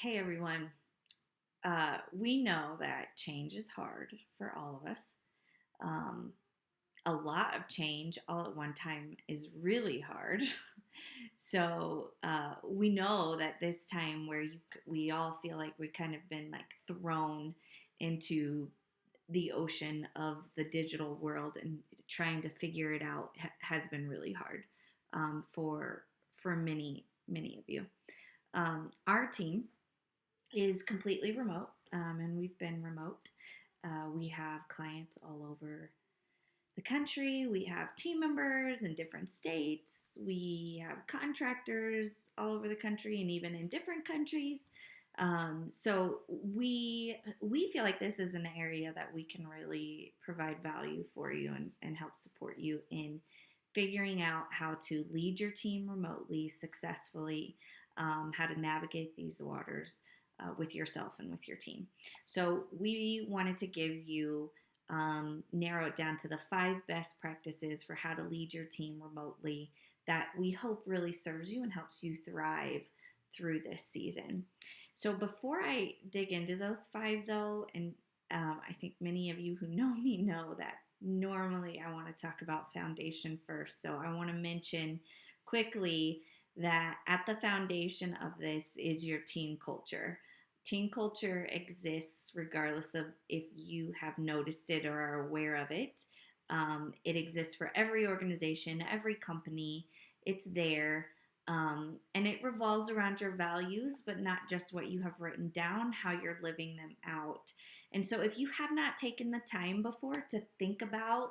Hey everyone. We know that change is hard for all of us. Um, a lot of change all at one time is really hard. So we know that this time where we all feel like we've kind of been like thrown into the ocean of the digital world and trying to figure it out has been really hard for many of you. Our team is completely remote, and we've been remote. We have clients all over the country. We have team members in different states. We have contractors all over the country and even in different countries. So we feel like this is an area that we can really provide value for you and help support you in figuring out how to lead your team remotely successfully, how to navigate these waters with yourself and with your team. So we wanted to give you narrow it down to the 5 best practices for how to lead your team remotely that we hope really serves you and helps you thrive through this season. So before I dig into those 5, though, and I think many of you who know me know that normally I want to talk about foundation first. So I want to mention quickly that at the foundation of this is your team culture. Team culture exists regardless of if you have noticed it or are aware of it. It exists for every organization, every company. It's there. And it revolves around your values, but not just what you have written down, how you're living them out. And so, if you have not taken the time before to think about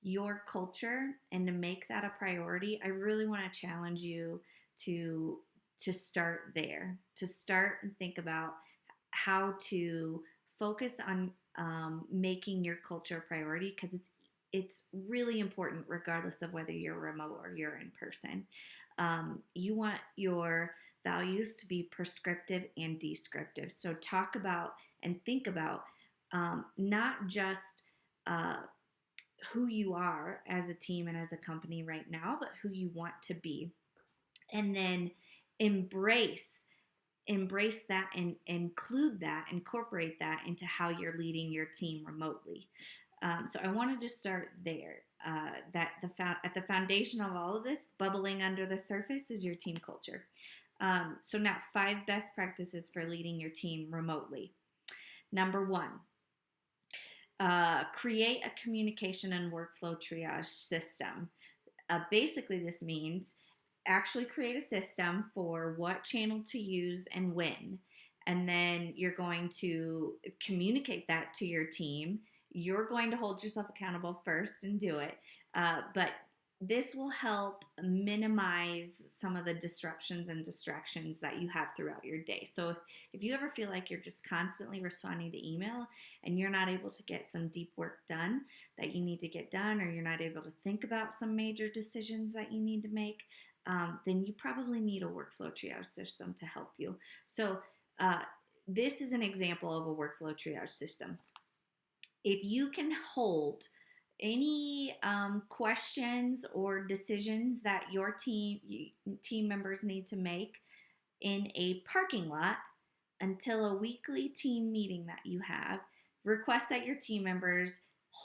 your culture and to make that a priority, I really want to challenge you to start there, to start and think about how to focus on making your culture a priority, because it's really important regardless of whether you're remote or you're in person. You want your values to be prescriptive and descriptive. So talk about and think about not just uh, who you are as a team and as a company right now, but who you want to be. And then embrace that and include that, incorporate that into how you're leading your team remotely. So I want to just start there. That at the foundation of all of this, bubbling under the surface, is your team culture. So now 5 best practices for leading your team remotely. Number 1, create a communication and workflow triage system. Basically, this means actually create a system for what channel to use and when. And then you're going to communicate that to your team. You're going to hold yourself accountable first and do it. But this will help minimize some of the disruptions and distractions that you have throughout your day. So if you ever feel like you're just constantly responding to email and you're not able to get some deep work done that you need to get done, or you're not able to think about some major decisions that you need to make, then you probably need a workflow triage system to help you. So this is an example of a workflow triage system. If you can hold any questions or decisions that your team members need to make in a parking lot until a weekly team meeting that you have, request that your team members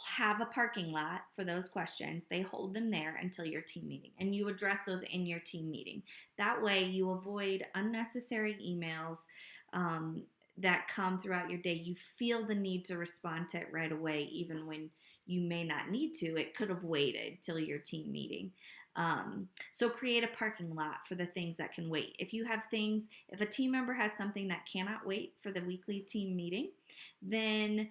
have a parking lot for those questions. They hold them there until your team meeting, and you address those in your team meeting. That way you avoid unnecessary emails that come throughout your day. You feel the need to respond to it right away, even when you may not need to. It could have waited till your team meeting. So create a parking lot for the things that can wait. If a team member has something that cannot wait for the weekly team meeting, then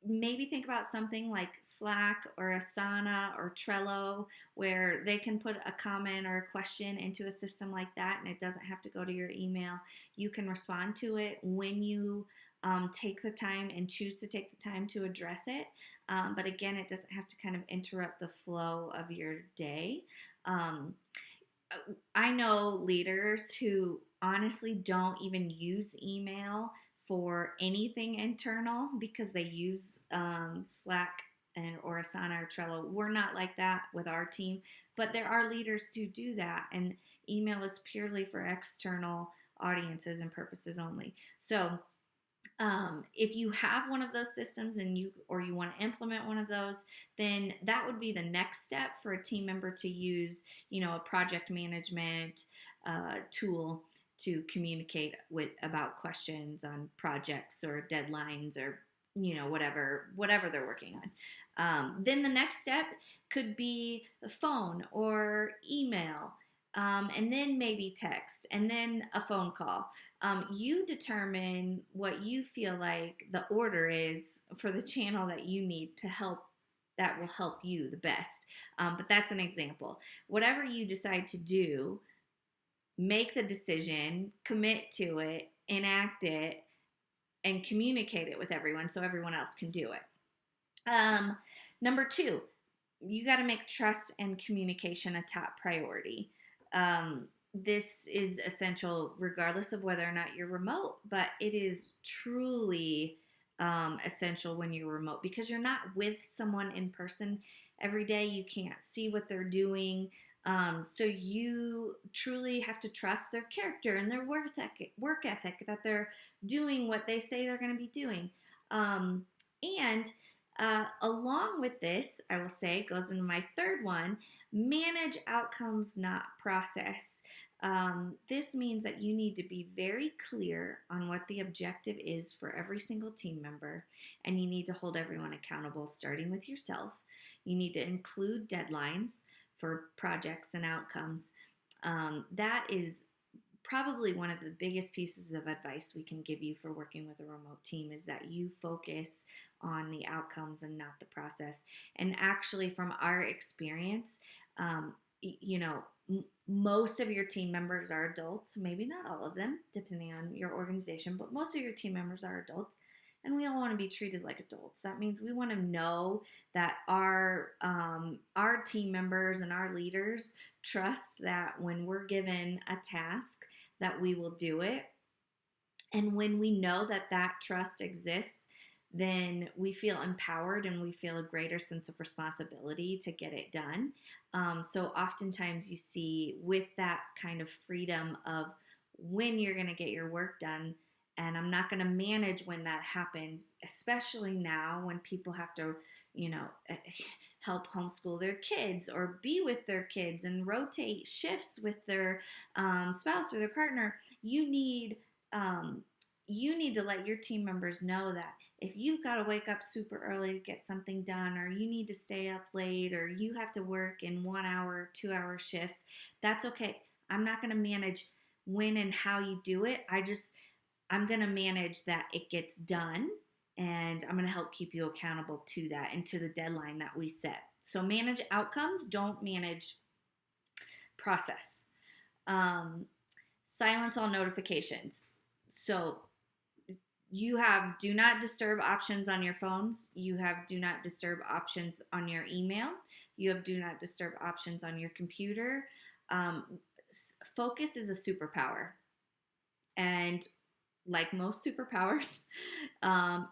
maybe think about something like Slack or Asana or Trello, where they can put a comment or a question into a system like that, and it doesn't have to go to your email. You can respond to it when you take the time and choose to take the time to address it. But again, it doesn't have to kind of interrupt the flow of your day. I know leaders who honestly don't even use email for anything internal because they use Slack or Asana or Trello. We're not like that with our team, but there are leaders who do that, and email is purely for external audiences and purposes only. So if you have one of those systems and you want to implement one of those, then that would be the next step for a team member to use, a project management tool to communicate with about questions on projects or deadlines or whatever they're working on. Then the next step could be a phone or email, and then maybe text, and then a phone call. You determine what you feel like the order is for the channel that you need to help, that will help you the best. But that's an example. Whatever you decide to do, make the decision, commit to it, enact it, and communicate it with everyone so everyone else can do it. Number 2, you got to make trust and communication a top priority. This is essential regardless of whether or not you're remote, but it is truly essential when you're remote because you're not with someone in person every day. You can't see what they're doing. So you truly have to trust their character and their work ethic, that they're doing what they say they're going to be doing. And along with this, I will say, goes into my third one, manage outcomes, not process. This means that you need to be very clear on what the objective is for every single team member, and you need to hold everyone accountable, starting with yourself. You need to include deadlines for projects and outcomes. That is probably one of the biggest pieces of advice we can give you for working with a remote team, is that you focus on the outcomes and not the process. And actually, from our experience, most of your team members are adults, maybe not all of them, depending on your organization, but most of your team members are adults, and we all want to be treated like adults. That means we want to know that our team members and our leaders trust that when we're given a task, that we will do it. And when we know that that trust exists, then we feel empowered and we feel a greater sense of responsibility to get it done. So oftentimes you see, with that kind of freedom of when you're going to get your work done, and I'm not going to manage when that happens, especially now when people have to, help homeschool their kids or be with their kids and rotate shifts with their spouse or their partner. You need to let your team members know that if you've got to wake up super early to get something done, or you need to stay up late, or you have to work in 1 hour, 2 hour shifts, that's okay. I'm not going to manage when and how you do it. I'm going to manage that it gets done, and I'm going to help keep you accountable to that and to the deadline that we set. So manage outcomes, don't manage process. Silence all notifications. So you have do not disturb options on your phones. You have do not disturb options on your email. You have do not disturb options on your computer. Focus is a superpower. And like most superpowers,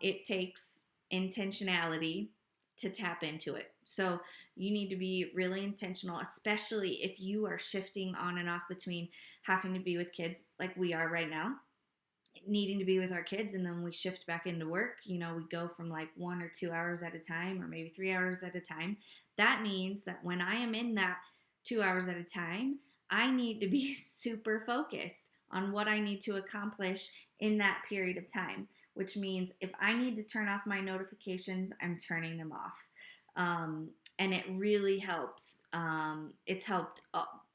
it takes intentionality to tap into it. So you need to be really intentional, especially if you are shifting on and off between having to be with kids like we are right now, needing to be with our kids, and then we shift back into work. We go from like 1 or 2 hours at a time, or maybe 3 hours at a time. That means that when I am in that 2 hours at a time, I need to be super focused on what I need to accomplish in that period of time, which means if I need to turn off my notifications, I'm turning them off. And it really helps. It's helped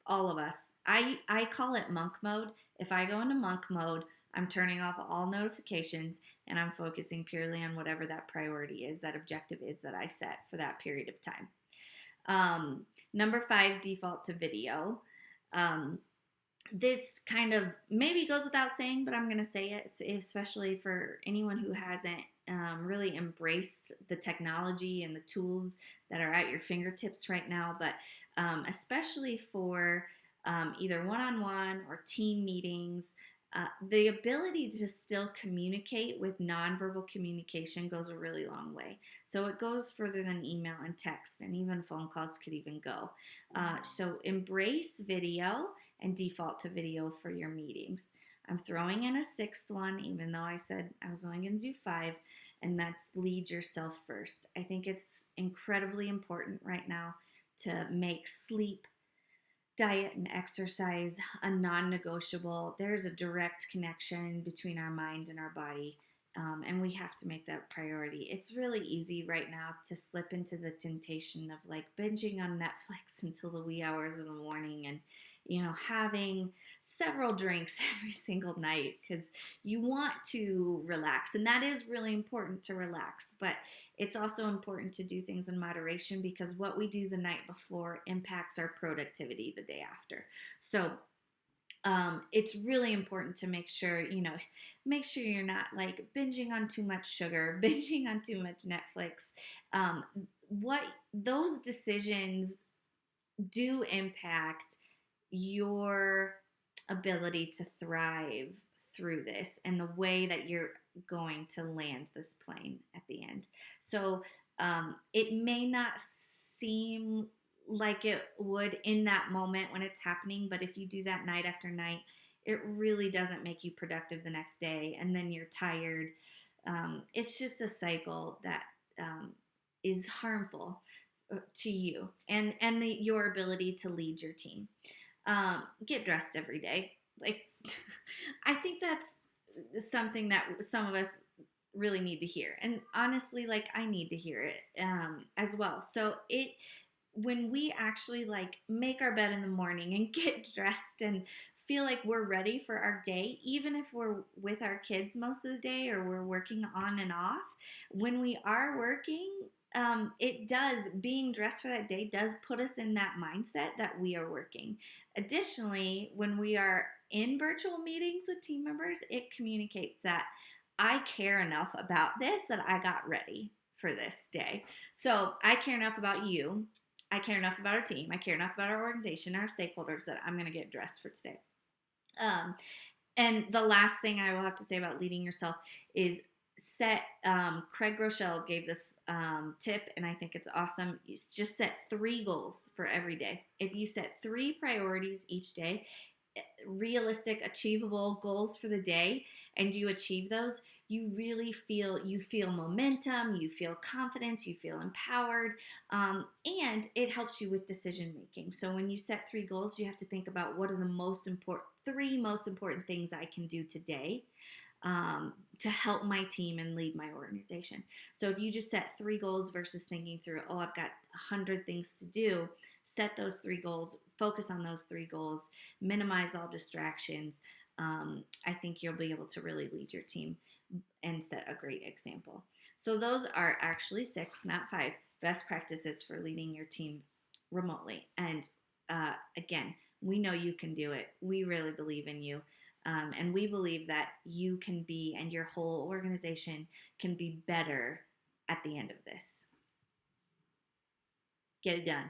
all of us. I call it monk mode. If I go into monk mode, I'm turning off all notifications and I'm focusing purely on whatever that priority is, that objective is that I set for that period of time. Number 5, default to video. This kind of maybe goes without saying, but I'm going to say it, especially for anyone who hasn't really embraced the technology and the tools that are at your fingertips right now, but especially for either one-on-one or team meetings, the ability to still communicate with nonverbal communication goes a really long way. So it goes further than email and text, and even phone calls could even go. So embrace video and default to video for your meetings. I'm throwing in a sixth one, even though I said I was only going to do 5, and that's lead yourself first. I think it's incredibly important right now to make sleep, diet, and exercise a non-negotiable. There's a direct connection between our mind and our body, and we have to make that priority. It's really easy right now to slip into the temptation of like binging on Netflix until the wee hours of the morning, and having several drinks every single night because you want to relax, and that is really important to relax, but it's also important to do things in moderation because what we do the night before impacts our productivity the day after. So it's really important to make sure you're not like binging on too much sugar, binging on too much Netflix. What those decisions do impact your ability to thrive through this and the way that you're going to land this plane at the end. So it may not seem like it would in that moment when it's happening, but if you do that night after night, it really doesn't make you productive the next day, and then you're tired. It's just a cycle that is harmful to you and your ability to lead your team. Get dressed every day. Like, I think that's something that some of us really need to hear, and honestly, like, I need to hear it as well. So when we actually like make our bed in the morning and get dressed and feel like we're ready for our day, even if we're with our kids most of the day or we're working on and off, when we are working, being dressed for that day does put us in that mindset that we are working. Additionally, when we are in virtual meetings with team members, it communicates that I care enough about this that I got ready for this day. So I care enough about you. I care enough about our team. I care enough about our organization, our stakeholders, that I'm going to get dressed for today. And the last thing I will have to say about leading yourself is Craig Groeschel gave this tip, and I think it's awesome. You just set 3 goals for every day. If you set 3 priorities each day, realistic, achievable goals for the day, and you achieve those, you really feel momentum, you feel confidence, you feel empowered, and it helps you with decision making. So when you set 3 goals, you have to think about what are the 3 most important things I can do today to help my team and lead my organization. So if you just set 3 goals versus thinking through, I've got 100 things to do, set those 3 goals, focus on those 3 goals, minimize all distractions. I think you'll be able to really lead your team and set a great example. So those are actually 6, not 5, best practices for leading your team remotely. And again, we know you can do it. We really believe in you. And we believe that you can be, and your whole organization can be better at the end of this. Get it done.